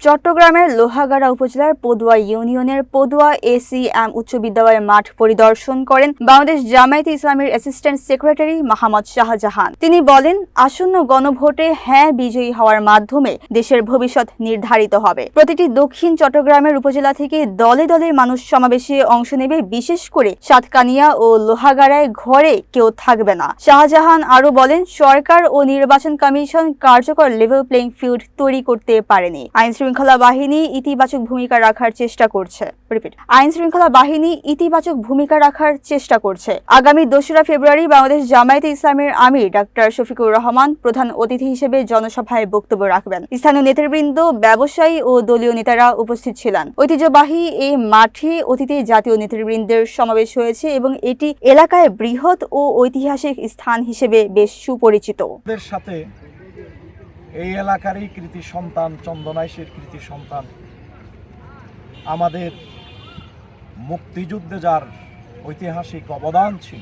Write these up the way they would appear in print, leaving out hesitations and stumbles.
চট্টগ্রামের লোহাগাড়া উপজেলার পদুয়া ইউনিয়নের পদুয়া এসিএম উচ্চ বিদ্যালয়ের মাঠ পরিদর্শন করেন বাংলাদেশ জামায়াতে ইসলামীর অ্যাসিস্ট্যান্ট সেক্রেটারি মোহাম্মদ শাহজাহান। তিনি বলেন, আসন্ন গণভোটে হ্যাঁ বিজয়ী হওয়ার মাধ্যমে দেশের ভবিষ্যৎ নির্ধারিত হবে। প্রতিটি দক্ষিণ চট্টগ্রামের উপজেলা থেকে দলে দলে মানুষ সমাবেশে অংশ নেবে, বিশেষ করে সাতকানিয়া ও লোহাগাড়ায় ঘরে কেউ থাকবে না। শাহজাহান আরও বলেন, সরকার ও নির্বাচন কমিশন কার্যকর লেভেল প্লেইং ফিল্ড তৈরি করতে পারেনি। আইনশৃঙ্খলা বাহিনী ইতিবাচক ভূমিকা রাখার চেষ্টা করছে। আইনশৃঙ্খলা বাহিনী ইতিবাচক ভূমিকা রাখার চেষ্টা করছে। আগামী 2রা ফেব্রুয়ারি বাংলাদেশ জামায়াতে ইসলামের আমির ডাক্তার শফিকুর রহমান প্রধান অতিথি হিসেবে জনসভায় বক্তব্য রাখবেন। স্থানীয় নেতৃবৃন্দ, ব্যবসায়ী ও দলীয় নেতারা উপস্থিত ছিলেন। ঐতিহ্যবাহী এই মাঠে অতীতে জাতীয় নেতৃবৃন্দের সমাবেশ হয়েছে এবং এটি এলাকায় বৃহৎ ও ঐতিহাসিক স্থান হিসেবে বেশ সুপরিচিত। সাথে এই এলাকারই কৃতি সন্তান, চন্দনাইশের কৃতি সন্তান, আমাদের মুক্তিযুদ্ধে যার ঐতিহাসিক অবদান ছিল,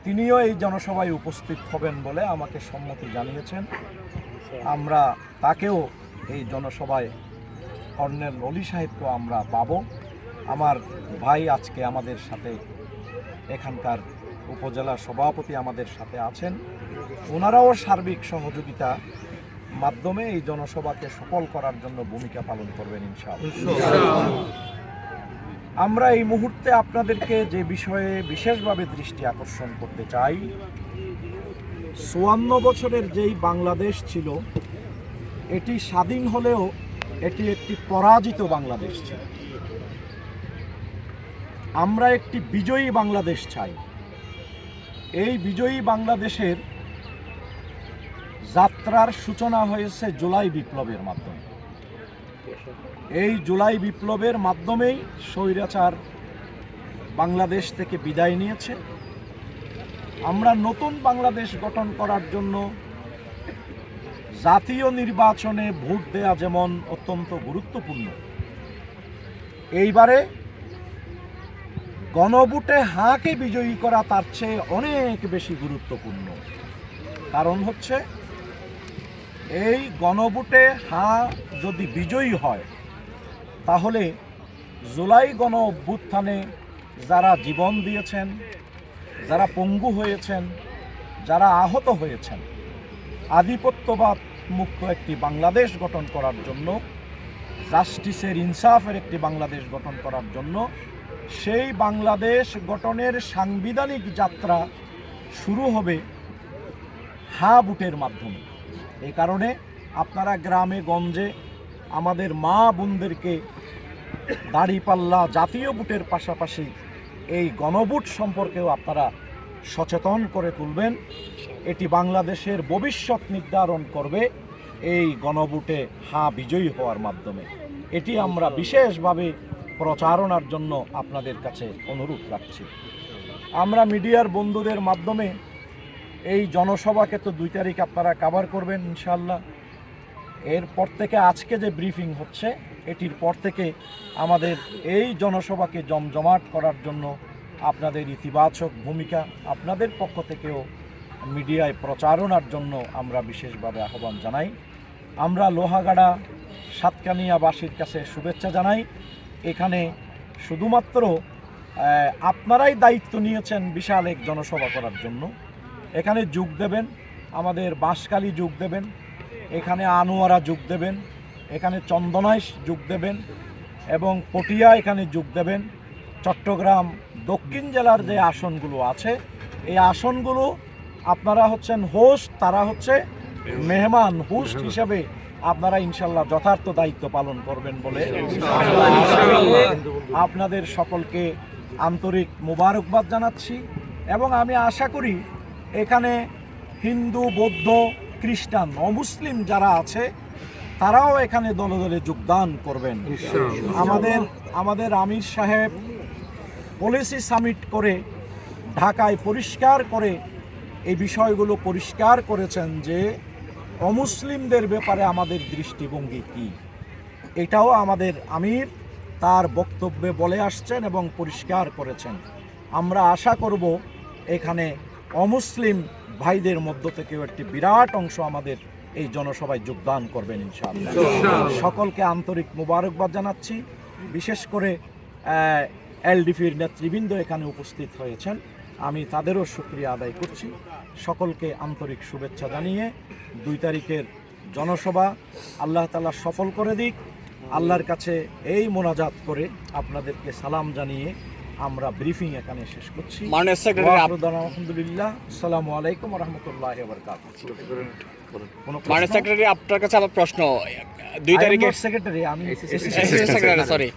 তিনিও এই জনসভায় উপস্থিত হবেন বলে আমাকে সম্মতি জানিয়েছেন। আমরা তাকেও এই জনসভায়, কর্নেল অলি সাহেবকেও আমরা পাব। আমার ভাই আজকে আমাদের সাথে, এখানকার উপজেলা সভাপতি আমাদের সাথে আছেন, ওনারাও সার্বিক সহযোগিতা মাধ্যমে এই জনসভাকে সফল করার জন্য ভূমিকা পালন করবেন ইনশাআল্লাহ। আমরা এই মুহূর্তে আপনাদেরকে যে বিষয়ে বিশেষভাবে দৃষ্টি আকর্ষণ করতে চাই, 54 বছরের যেই বাংলাদেশ ছিল, এটি স্বাধীন হলেও এটি একটি পরাজিত বাংলাদেশ ছিল। আমরা একটি বিজয়ী বাংলাদেশ চাই। এই বিজয়ী বাংলাদেশের যাত্রার সূচনা হয়েছে জুলাই বিপ্লবের মাধ্যমে। এই জুলাই বিপ্লবের মাধ্যমেই স্বৈরাচার বাংলাদেশ থেকে বিদায় নিয়েছে। আমরা নতুন বাংলাদেশ গঠন করার জন্য জাতীয় নির্বাচনে ভোট দেয়া যেমন অত্যন্ত গুরুত্বপূর্ণ, এইবারে গণভোটে হাঁকে বিজয়ী করা তার চেয়ে অনেক বেশি গুরুত্বপূর্ণ। কারণ হচ্ছে, এই গণভোটে হাঁ যদি বিজয়ী হয়, তাহলে জুলাই গণ অভ্যুত্থানে যারা জীবন দিয়েছেন, যারা পঙ্গু হয়েছেন, যারা আহত হয়েছেন, আধিপত্যবাদ মুক্ত একটি বাংলাদেশ গঠন করার জন্য, জাস্টিসের, ইনসাফের একটি বাংলাদেশ গঠন করার জন্য, সেই বাংলাদেশ গঠনের সাংবিধানিক যাত্রা শুরু হবে হাঁ ভোটের মাধ্যমে। এই কারণে আপনারা গ্রামে গঞ্জে আমাদের মা বোনদেরকে দাঁড়িপাল্লা জাতীয় ভোটের পাশাপাশি এই গণভোট সম্পর্কেও আপনারা সচেতন করে তুলবেন। এটি বাংলাদেশের ভবিষ্যৎ নির্ধারণ করবে এই গণভোটে হাঁ বিজয়ী হওয়ার মাধ্যমে। এটি আমরা বিশেষভাবে প্রচারণার জন্য আপনাদের কাছে অনুরোধ রাখছি। আমরা মিডিয়ার বন্ধুদের মাধ্যমে এই জনসভাকে তো 2 তারিখ আপনারা কভার করবেন ইনশাআল্লাহ। এরপর থেকে আজকে যে ব্রিফিং হচ্ছে, এটির পর থেকে আমাদের এই জনসভাকে জমজমাট করার জন্য আপনাদের ইতিবাচক ভূমিকা, আপনাদের পক্ষ থেকেও মিডিয়ায় প্রচারণার জন্য আমরা বিশেষভাবে আহ্বান জানাই। আমরা লোহাগাড়া সাতকানিয়াবাসীর কাছে শুভেচ্ছা জানাই। এখানে শুধুমাত্র আপনারাই দায়িত্ব নিয়েছেন বিশাল এক জনসভা করার জন্য। এখানে যোগ দেবেন আমাদের বাঁশখালী, যোগ দেবেন এখানে আনোয়ারা, যোগ দেবেন এখানে চন্দনাইশ, যোগ দেবেন এবং পটিয়া এখানে যোগ দেবেন। চট্টগ্রাম দক্ষিণ জেলার যে আসনগুলো আছে, এই আসনগুলো আপনারা হচ্ছেন হোস্ট, তারা হচ্ছে মেহমান। হোস্ট হিসাবে আপনারা ইনশাল্লাহ যথার্থ দায়িত্ব পালন করবেন বলে আপনাদের সকলকে আন্তরিক মোবারকবাদ জানাচ্ছি। এবং আমি আশা করি এখানে হিন্দু, বৌদ্ধ, খ্রিস্টান, অমুসলিম যারা আছে, তারাও এখানে দলে দলে যোগদান করবেন। আমাদের আমির সাহেব পলিসি সামিট করে ঢাকায় পরিষ্কার করে এই বিষয়গুলো পরিষ্কার করেছেন যে অমুসলিমদের ব্যাপারে আমাদের দৃষ্টিভঙ্গি কী, এটাও আমাদের আমির তার বক্তব্যে বলে আসছেন এবং পরিষ্কার করেছেন। আমরা আশা করব এখানে অমুসলিম ভাইদের মধ্য থেকেও একটি বিরাট অংশ আমাদের এই জনসভায় যোগদান করবেন ইনশাআল্লাহ। সকলকে আন্তরিক মোবারকবাদ জানাচ্ছি। বিশেষ করে এলডিপির নেতৃবৃন্দ এখানে উপস্থিত হয়েছেন, আমি তাদেরও শুকরিয়া আদায় করছি। সকলকে আন্তরিক শুভেচ্ছা জানিয়ে 2 তারিখের জনসভা আল্লাহ তাআলা সফল করে দিক। আল্লাহর কাছে এই মোনাজাত করে আপনাদেরকে সালাম জানিয়ে আমরা ব্রিফিং এখানে শেষ করছি। মাননীয় সেক্রেটারি, আলহামদুলিল্লাহ, আসসালামু আলাইকুম ওয়া রাহমাতুল্লাহি ওয়া বারাকাতুহু। মাননীয় সেক্রেটারি, আপনার কাছে আমার প্রশ্ন, 2 তারিখে সেক্রেটারি, আমি সেক্রেটারি সরি,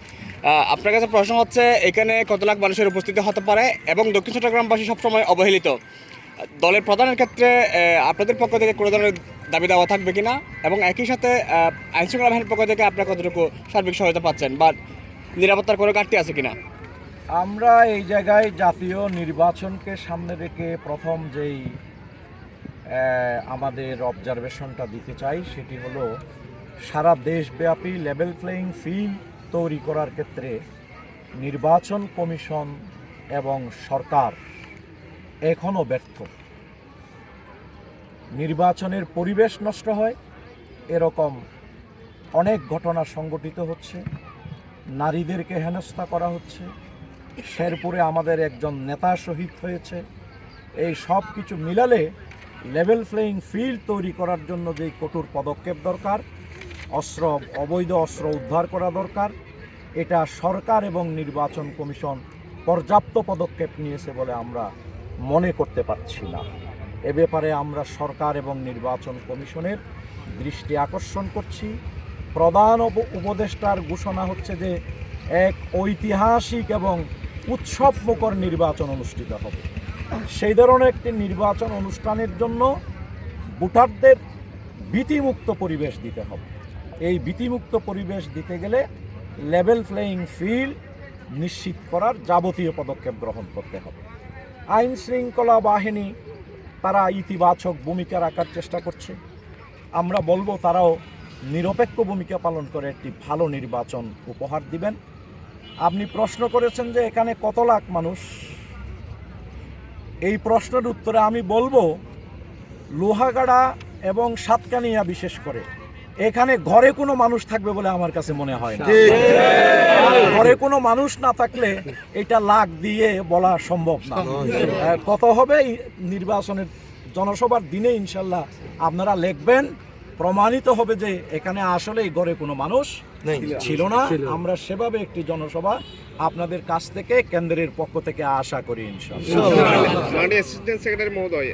আপনার কাছে প্রশ্ন হচ্ছে এখানে কত লাখ মানুষের উপস্থিতি হতে পারে এবং দক্ষিণ চট্টগ্রামবাসী সবসময় অবহেলিত, দলের প্রধানের ক্ষেত্রে আপনাদের পক্ষ থেকে কোনো ধরনের দাবি দেওয়া থাকবে কিনা এবং একই সাথে আইনশৃঙ্খলা বাহিনীর পক্ষ থেকে আপনারা কতটুকু সার্বিক সহায়তা পাচ্ছেন বা নিরাপত্তার কোনো ঘাটতি আছে কিনা? আমরা এই জায়গায় জাতীয় নির্বাচনকে সামনে রেখে প্রথম যেই আমাদের অবজারভেশনটা দিতে চাই সেটি হলো সারা দেশব্যাপী লেভেল প্লেয়িং ফিল্ড তৈরি করার ক্ষেত্রে নির্বাচন কমিশন এবং সরকার এখনও ব্যর্থ। নির্বাচনের পরিবেশ নষ্ট হয়, এরকম অনেক ঘটনা সংঘটিত হচ্ছে। নারীদেরকে হেনস্থা করা হচ্ছে, শেরপুরে আমাদের একজন নেতা শহীদ হয়েছে। এই সব কিছু মিলালে লেভেল প্লেয়িং ফিল্ড তৈরি করার জন্য যেই কঠোর পদক্ষেপ দরকার, অবৈধ অস্ত্র উদ্ধার করা দরকার, এটা সরকার এবং নির্বাচন কমিশন পর্যাপ্ত পদক্ষেপ নিয়েছে বলে আমরা মনে করতে পারছি না। এ ব্যাপারে আমরা সরকার এবং নির্বাচন কমিশনের দৃষ্টি আকর্ষণ করছি। প্রধান উপদেষ্টার ঘোষণা হচ্ছে যে এক ঐতিহাসিক এবং উৎসবমুখর নির্বাচন অনুষ্ঠিত হবে। সেই ধরনের একটি নির্বাচন অনুষ্ঠানের জন্য ভোটারদের ভীতিমুক্ত পরিবেশ দিতে হবে। এই ভীতিমুক্ত পরিবেশ দিতে গেলে লেভেল প্লেয়িং ফিল্ড নিশ্চিত করার যাবতীয় পদক্ষেপ গ্রহণ করতে হবে। আইন শৃঙ্খলা বাহিনী তারা ইতিবাচক ভূমিকা রাখার চেষ্টা করছে। আমরা বলবো তারাও নিরপেক্ষ ভূমিকা পালন করে একটি ভালো নির্বাচন উপহার দিবেন। আপনি প্রশ্ন করেছেন যে এখানে কত লাখ মানুষ, এই প্রশ্নের উত্তরে আমি বলবো লোহাগাড়া এবং সাতকানিয়া বিশেষ করে এখানে ঘরে কোনো মানুষ থাকবে বলে আমার কাছে মনে হয় না। ঘরে কোনো মানুষ না থাকলে এটা লাখ দিয়ে বলা সম্ভব না। কত হবে নির্বাচনের জনসভার দিনে ইনশাল্লাহ আপনারা লিখবেন, প্রমাণিত হবে যে এখানে আসলে এই ঘরে কোনো মানুষ ছিল না। আমরা সেভাবে একটি জনসভা আপনাদের কাছ থেকে কেন্দ্রের পক্ষ থেকে আশা করি ইনশাআল্লাহ। মাননীয় অ্যাসিস্ট্যান্ট সেক্রেটারি মহোদয়,